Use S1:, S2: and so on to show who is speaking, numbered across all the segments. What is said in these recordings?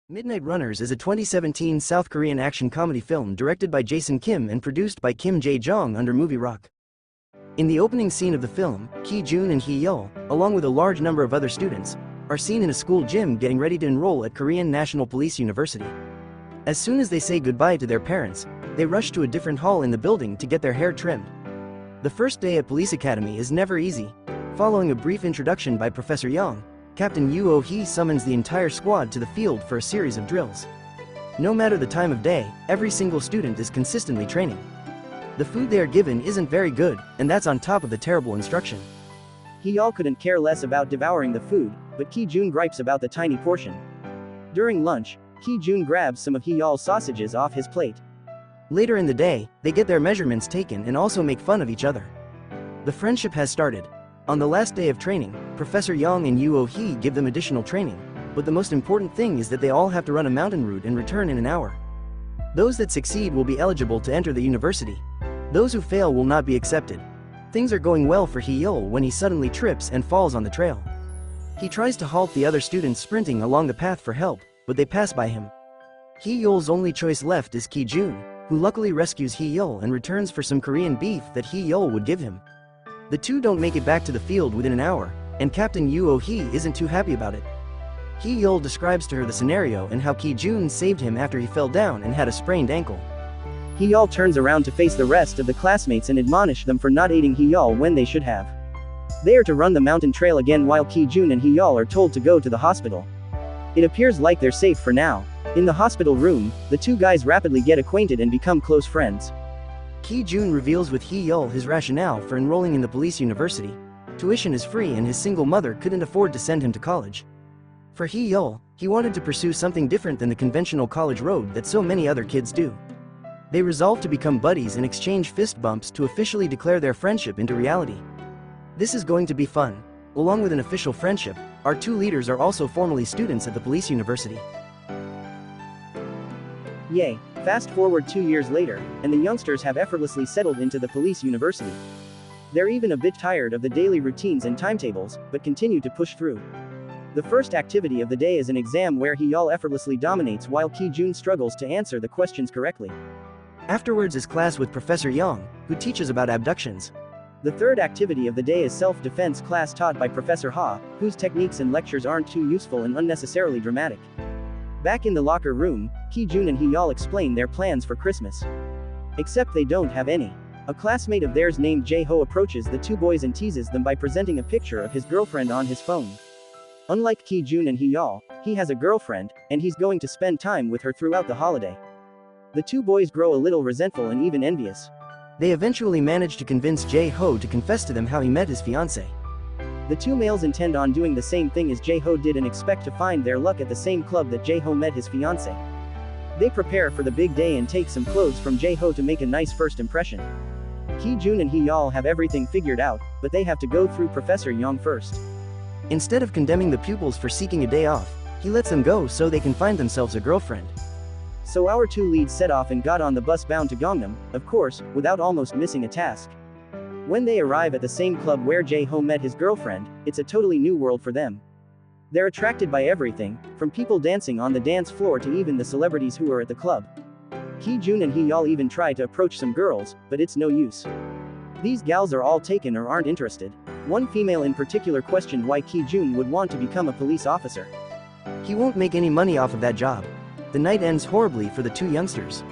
S1: Midnight Runners is a 2017 South Korean action comedy film directed by Jason Kim and produced by Kim Jae-jong under Movie Rock. In the opening scene of the film, Ki-jun and Hee-yeol, along with a large number of other students, are seen in a school gym getting ready to enroll at Korean National Police University. As soon as they say goodbye to their parents, they rush to a different hall in the building to get their hair trimmed. The first day at Police Academy is never easy. Following a brief introduction by Professor Young, Captain Yoo-hee summons the entire squad to the field for a series of drills. No matter the time of day, every single student is consistently training. The food they are given isn't very good, and that's on top of the terrible instruction. Hee-yeol couldn't care less about devouring the food, but Ki-jun gripes about the tiny portion. During lunch, Ki-jun grabs some of Hee-yeol's sausages off his plate. Later in the day, they get their measurements taken and also make fun of each other. The friendship has started. On the last day of training, Professor Young and Yoo-hee give them additional training, but the most important thing is that they all have to run a mountain route and return in an hour. Those that succeed will be eligible to enter the university. Those who fail will not be accepted. Things are going well for Hee-yeol when he suddenly trips and falls on the trail. He tries to halt the other students sprinting along the path for help, but they pass by him. Hee-yeol's only choice left is Ki-jun, who luckily rescues Hee-yeol and returns for some Korean beef that Hee-yeol would give him. The two don't make it back to the field within an hour, and Captain Yoo-hee isn't too happy about it. Hee-yeol describes to her the scenario and how Ki-jun saved him after he fell down and had a sprained ankle. Hee-yeol turns around to face the rest of the classmates and admonish them for not aiding Hee-yeol when they should have. They are to run the mountain trail again while Ki-jun and Hee-yeol are told to go to the hospital. It appears like they're safe for now. In the hospital room, the two guys rapidly get acquainted and become close friends. Ki-jun reveals with Hee-yeol his rationale for enrolling in the police university. Tuition is free and his single mother couldn't afford to send him to college. For Hee-yeol, he wanted to pursue something different than the conventional college road that so many other kids do. They resolve to become buddies and exchange fist bumps to officially declare their friendship into reality. This is going to be fun. Along with an official friendship, our two leaders are also formerly students at the police university. Yay! Fast forward 2 years later, and the youngsters have effortlessly settled into the police university. They're even a bit tired of the daily routines and timetables, but continue to push through. The first activity of the day is an exam where Hee-yeol effortlessly dominates while Ki-jun struggles to answer the questions correctly. Afterwards is class with Professor Young, who teaches about abductions. The third activity of the day is self-defense class taught by Professor Ha, whose techniques and lectures aren't too useful and unnecessarily dramatic. Back in the locker room, Ki-jun and Hee-yeol explain their plans for Christmas. Except they don't have any. A classmate of theirs named Jae-ho approaches the two boys and teases them by presenting a picture of his girlfriend on his phone. Unlike Ki-jun and Hee-yeol, he has a girlfriend, and he's going to spend time with her throughout the holiday. The two boys grow a little resentful and even envious. They eventually manage to convince Jae-ho to confess to them how he met his fiancée. The two males intend on doing the same thing as Jae-ho did and expect to find their luck at the same club that Jae-ho met his fiancée. They prepare for the big day and take some clothes from Jae-ho to make a nice first impression. Ki-jun and Hee-yeol have everything figured out, but they have to go through Professor Young first. Instead of condemning the pupils for seeking a day off, he lets them go so they can find themselves a girlfriend. So our two leads set off and got on the bus bound to Gangnam, of course, without almost missing a task. When they arrive at the same club where Jae-ho met his girlfriend, it's a totally new world for them. They're attracted by everything, from people dancing on the dance floor to even the celebrities who are at the club. Ki-jun and Hee-yeol even try to approach some girls, but it's no use. These gals are all taken or aren't interested. One female in particular questioned why Ki-jun would want to become a police officer. He won't make any money off of that job. The night ends horribly for the two youngsters.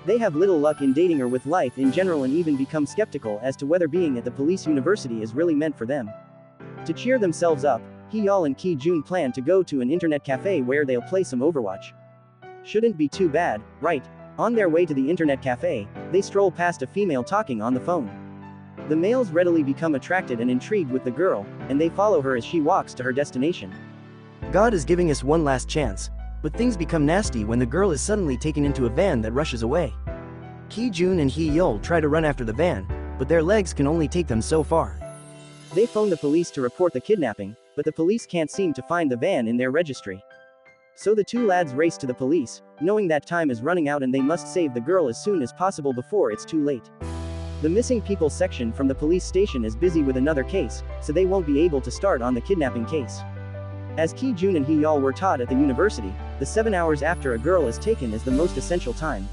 S1: They have little luck in dating or with life in general and even become skeptical as to whether being at the police university is really meant for them. To cheer themselves up, Hee-yeol and Ki-jun plan to go to an internet cafe where they'll play some Overwatch. Shouldn't be too bad, right? On their way to the internet cafe, they stroll past a female talking on the phone. The males readily become attracted and intrigued with the girl, and they follow her as she walks to her destination. God is giving us one last chance. But things become nasty when the girl is suddenly taken into a van that rushes away. Ki-jun and Hee-yeol try to run after the van, but their legs can only take them so far. They phone the police to report the kidnapping, but the police can't seem to find the van in their registry. So the two lads race to the police, knowing that time is running out and they must save the girl as soon as possible before it's too late. The missing people section from the police station is busy with another case, so they won't be able to start on the kidnapping case. As Ki-jun and Hee-yeol were taught at the university, the 7 hours after a girl is taken is the most essential time.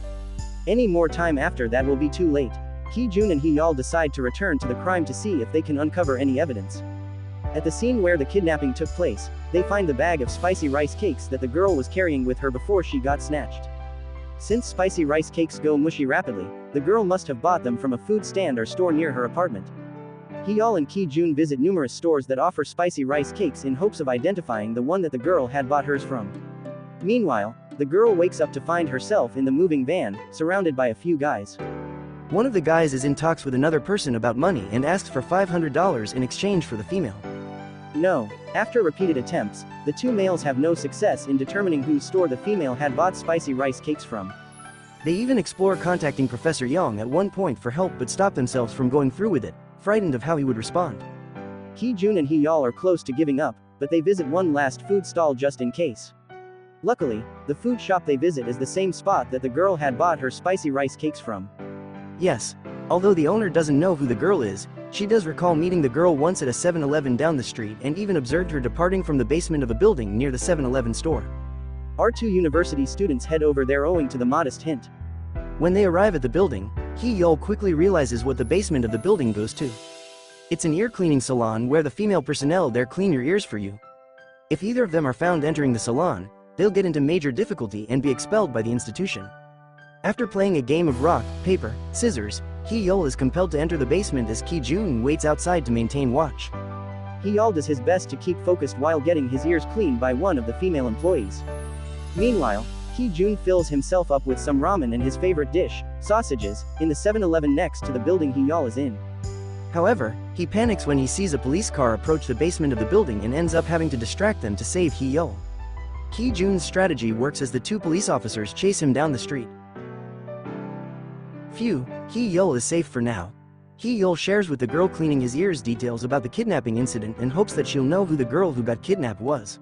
S1: Any more time after that will be too late. Ki-jun and Hee-yeol decide to return to the crime to see if they can uncover any evidence. At the scene where the kidnapping took place, they find the bag of spicy rice cakes that the girl was carrying with her before she got snatched. Since spicy rice cakes go mushy rapidly, the girl must have bought them from a food stand or store near her apartment. Hee-yeol and Ki-jun visit numerous stores that offer spicy rice cakes in hopes of identifying the one that the girl had bought hers from. Meanwhile, the girl wakes up to find herself in the moving van, surrounded by a few guys.
S2: One of the guys is in talks with another person about money and asks for $500 in exchange for the female.
S1: No. After repeated attempts, the two males have no success in determining whose store the female had bought spicy rice cakes from.
S2: They even explore contacting Professor Young at one point for help but stop themselves from going through with it, frightened of how he would respond.
S1: Ki-jun and Hee-yeol are close to giving up, but they visit one last food stall just in case. Luckily, the food shop they visit is the same spot that the girl had bought her spicy rice cakes from.
S2: Yes. Although the owner doesn't know who the girl is, she does recall meeting the girl once at a 7-Eleven down the street and even observed her departing from the basement of a building near the 7-Eleven store.
S1: Our two university students head over there owing to the modest hint.
S2: When they arrive at the building, Hee-yeol quickly realizes what the basement of the building goes to. It's an ear cleaning salon where the female personnel there clean your ears for you. If either of them are found entering the salon, they'll get into major difficulty and be expelled by the institution. After playing a game of rock, paper, scissors, Hee-yeol is compelled to enter the basement as Ki-jun waits outside to maintain watch.
S1: Hee-yeol does his best to keep focused while getting his ears cleaned by one of the female employees. Meanwhile, Ki-jun fills himself up with some ramen and his favorite dish, sausages, in the 7-Eleven next to the building Hee-yeol is in.
S2: However, he panics when he sees a police car approach the basement of the building and ends up having to distract them to save Hee-yeol. Ki-jun's strategy works as the two police officers chase him down the street. Phew, Hee-yeol is safe for now. Hee-yeol shares with the girl cleaning his ears details about the kidnapping incident and hopes that she'll know who the girl who got kidnapped was.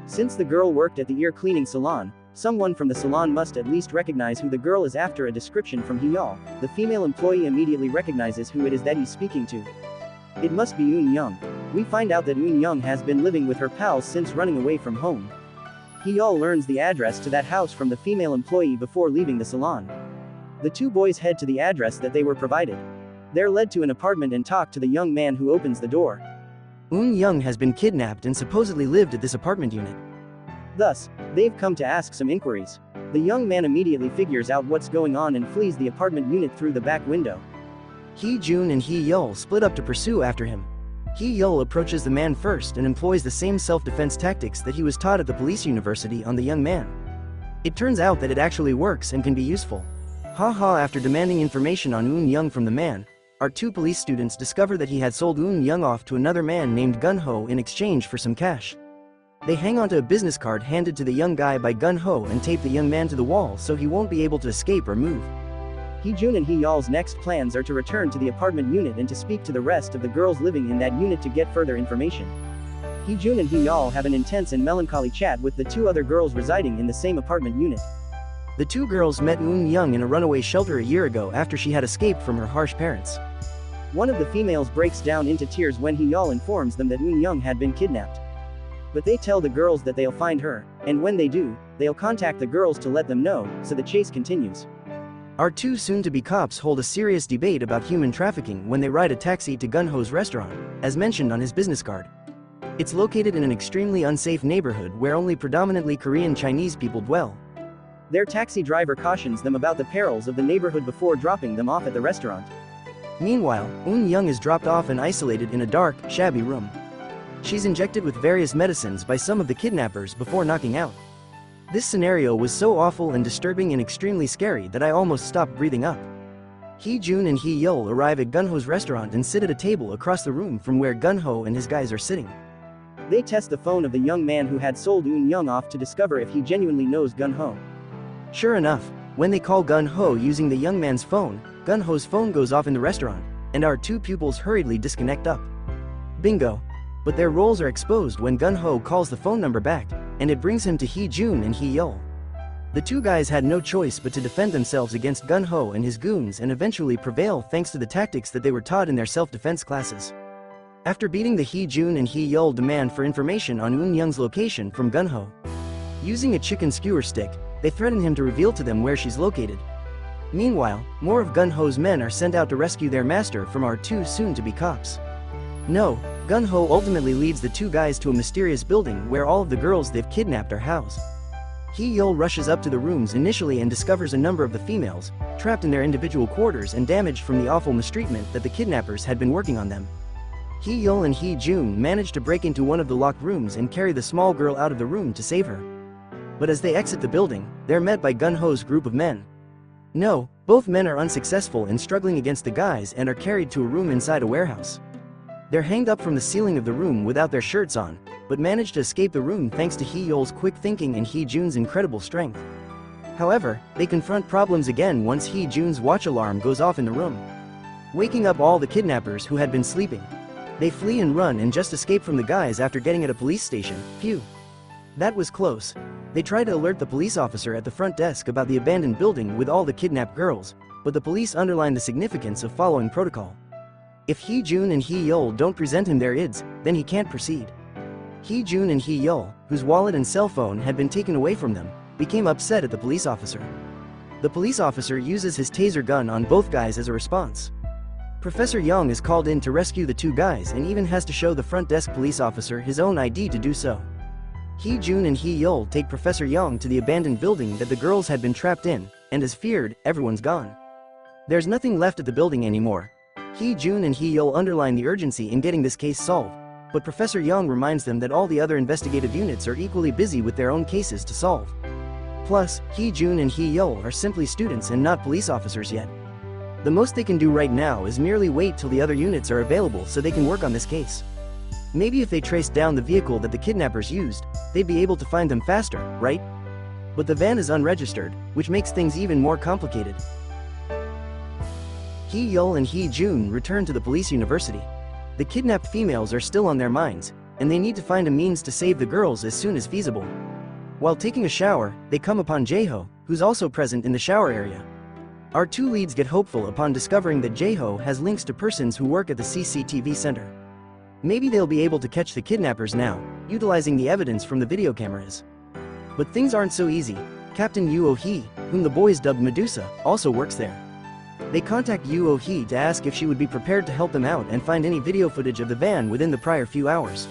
S1: Since the girl worked at the ear cleaning salon, someone from the salon must at least recognize who the girl is after a description from Hee-yeol. The female employee immediately recognizes who it is that he's speaking to. It must be Eun-young. We find out that Eun-young has been living with her pals since running away from home. Hee-yeol learns the address to that house from the female employee before leaving the salon. The two boys head to the address that they were provided. They're led to an apartment and talk to the young man who opens the door.
S2: Eun-young has been kidnapped and supposedly lived at this apartment unit.
S1: Thus, they've come to ask some inquiries. The young man immediately figures out what's going on and flees the apartment unit through the back window.
S2: Ki-jun and Hee-yeol split up to pursue after him. Hee-yeol approaches the man first and employs the same self-defense tactics that he was taught at the police university on the young man. It turns out that it actually works and can be useful. After demanding information on Eun-young from the man, our two police students discover that he had sold Eun-young off to another man named Gun-ho in exchange for some cash. They hang onto a business card handed to the young guy by Gun-ho and tape the young man to the wall so he won't be able to escape or move.
S1: Hee-jun and Hee-yeol's next plans are to return to the apartment unit and to speak to the rest of the girls living in that unit to get further information. Hee-jun and Hee-yeol have an intense and melancholy chat with the two other girls residing in the same apartment unit.
S2: The two girls met Eun-young in a runaway shelter a year ago after she had escaped from her harsh parents.
S1: One of the females breaks down into tears when Hee-yeol informs them that Eun-young had been kidnapped. But they tell the girls that they'll find her, and when they do, they'll contact the girls to let them know, so the chase continues.
S2: Our two soon-to-be cops hold a serious debate about human trafficking when they ride a taxi to Gun-ho's restaurant, as mentioned on his business card. It's located in an extremely unsafe neighborhood where only predominantly Korean Chinese people dwell.
S1: Their taxi driver cautions them about the perils of the neighborhood before dropping them off at the restaurant.
S2: Meanwhile, Eun-young is dropped off and isolated in a dark, shabby room. She's injected with various medicines by some of the kidnappers before knocking out. This scenario was so awful and disturbing and extremely scary that I almost stopped breathing up. Hee-jun and Hee-yeol arrive at Gun-ho's restaurant and sit at a table across the room from where Gun-ho and his guys are sitting.
S1: They test the phone of the young man who had sold Eun-young off to discover if he genuinely knows Gun-ho.
S2: Sure enough, when they call Gun-ho using the young man's phone, Gun-ho's phone goes off in the restaurant, and our two pupils hurriedly disconnect up. Bingo. But their roles are exposed when Gun-ho calls the phone number back, and it brings him to Hee-jun and Hee-yeol. The two guys had no choice but to defend themselves against Gun-ho and his goons and eventually prevail thanks to the tactics that they were taught in their self-defense classes. After beating the Hee-jun and Hee-yeol demand for information on Eun-young's location from Gun-ho, using a chicken skewer stick, they threaten him to reveal to them where she's located. Meanwhile, more of Gun-ho's men are sent out to rescue their master from our two soon-to-be cops. No, Gun-ho ultimately leads the two guys to a mysterious building where all of the girls they've kidnapped are housed. Hee-yeol rushes up to the rooms initially and discovers a number of the females, trapped in their individual quarters and damaged from the awful mistreatment that the kidnappers had been working on them. Hee-yeol and Hee-jun manage to break into one of the locked rooms and carry the small girl out of the room to save her. But as they exit the building, they're met by Gun-ho's group of men. No, both men are unsuccessful in struggling against the guys and are carried to a room inside a warehouse. They're hanged up from the ceiling of the room without their shirts on, but manage to escape the room thanks to Hee-yeol's quick thinking and Hee-jun's incredible strength. However, they confront problems again once Hee-jun's watch alarm goes off in the room, waking up all the kidnappers who had been sleeping. They flee and run and just escape from the guys after getting at a police station. Phew. That was close. They try to alert the police officer at the front desk about the abandoned building with all the kidnapped girls, but the police underline the significance of following protocol. If Hee-jun and Hee-yeol don't present him their IDs, then he can't proceed. Hee-jun and Hee-yeol, whose wallet and cell phone had been taken away from them, became upset at the police officer. The police officer uses his taser gun on both guys as a response. Professor Young is called in to rescue the two guys and even has to show the front desk police officer his own ID to do so. Hee-jun and Hee-yeol take Professor Young to the abandoned building that the girls had been trapped in, and as feared, everyone's gone. There's nothing left at the building anymore. Hee-jun and Hee-yeol underline the urgency in getting this case solved, but Professor Young reminds them that all the other investigative units are equally busy with their own cases to solve. Plus, Hee-jun and Hee-yeol are simply students and not police officers yet. The most they can do right now is merely wait till the other units are available so they can work on this case. Maybe if they traced down the vehicle that the kidnappers used, they'd be able to find them faster, right? But the van is unregistered, which makes things even more complicated. Hee-yeol and Hee-jun return to the police university. The kidnapped females are still on their minds, and they need to find a means to save the girls as soon as feasible. While taking a shower, they come upon Jae-ho, who's also present in the shower area. Our two leads get hopeful upon discovering that Jae-ho has links to persons who work at the CCTV center. Maybe they'll be able to catch the kidnappers now, utilizing the evidence from the video cameras. But things aren't so easy. Captain Yoo-oh-hee, whom the boys dubbed Medusa, also works there. They contact Yoo-oh-hee to ask if she would be prepared to help them out and find any video footage of the van within the prior few hours.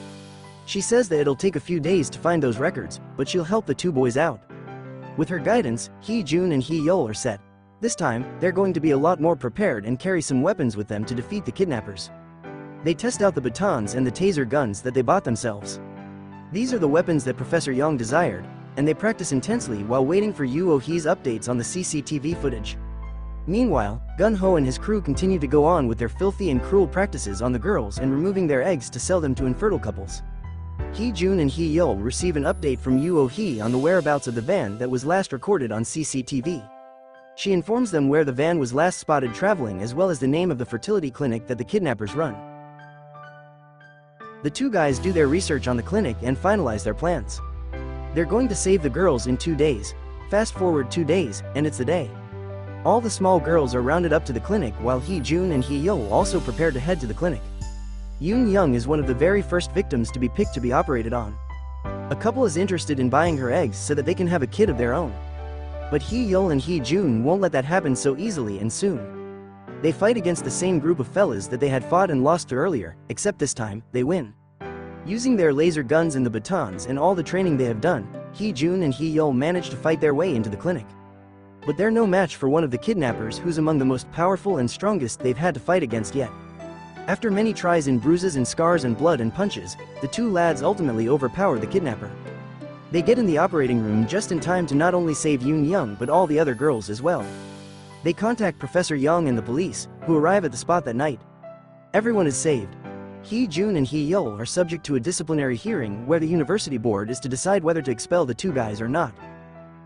S2: She says that it'll take a few days to find those records, but she'll help the two boys out. With her guidance, Hee-jun and Hee-yeol are set. This time, they're going to be a lot more prepared and carry some weapons with them to defeat the kidnappers. They test out the batons and the taser guns that they bought themselves. These are the weapons that Professor Young desired, and they practice intensely while waiting for Yoo-oh-hee's updates on the CCTV footage. Meanwhile, Gun-ho and his crew continue to go on with their filthy and cruel practices on the girls and removing their eggs to sell them to infertile couples. Hee-jun and Hee-yeol receive an update from Yoo-oh-hee on the whereabouts of the van that was last recorded on CCTV. She informs them where the van was last spotted traveling as well as the name of the fertility clinic that the kidnappers run. The two guys do their research on the clinic and finalize their plans. They're going to save the girls in 2 days. Fast forward 2 days, and it's the day. All the small girls are rounded up to the clinic while Hee-jun and Hee-yeol also prepare to head to the clinic. Eun-young is one of the very first victims to be picked to be operated on. A couple is interested in buying her eggs so that they can have a kid of their own. But Hee-yeol and Hee-jun won't let that happen so easily and soon. They fight against the same group of fellas that they had fought and lost to earlier, except this time, they win. Using their laser guns and the batons and all the training they have done, Hee-jun and Hee-yeol manage to fight their way into the clinic. But they're no match for one of the kidnappers who's among the most powerful and strongest they've had to fight against yet. After many tries in bruises and scars and blood and punches, the two lads ultimately overpower the kidnapper. They get in the operating room just in time to not only save Eun-young but all the other girls as well. They contact Professor Young and the police, who arrive at the spot that night. Everyone is saved. Hee-jun and Hee-yeol are subject to a disciplinary hearing where the university board is to decide whether to expel the two guys or not.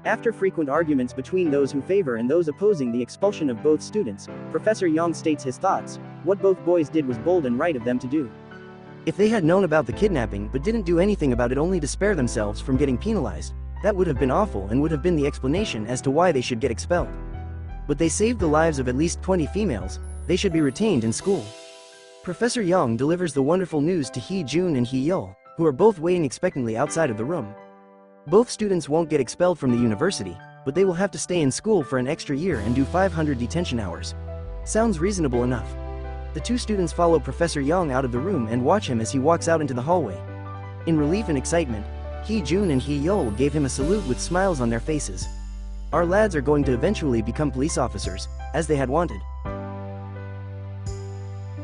S1: After frequent arguments between those who favor and those opposing the expulsion of both students, Professor Young states his thoughts. What both boys did was bold and right of them to do.
S2: If they had known about the kidnapping but didn't do anything about it only to spare themselves from getting penalized, that would have been awful and would have been the explanation as to why they should get expelled. But they saved the lives of at least 20 females. They should be retained in school. Professor Young delivers the wonderful news to Hee-jun and Hee-yeol, who are both waiting expectantly outside of the room. Both students won't get expelled from the university, but they will have to stay in school for an extra year and do 500 detention hours. Sounds reasonable enough. The two students follow Professor Young out of the room and watch him as he walks out into the hallway. In relief and excitement, Hee-jun and Hee-yeol gave him a salute with smiles on their faces. Our lads are going to eventually become police officers, as they had wanted.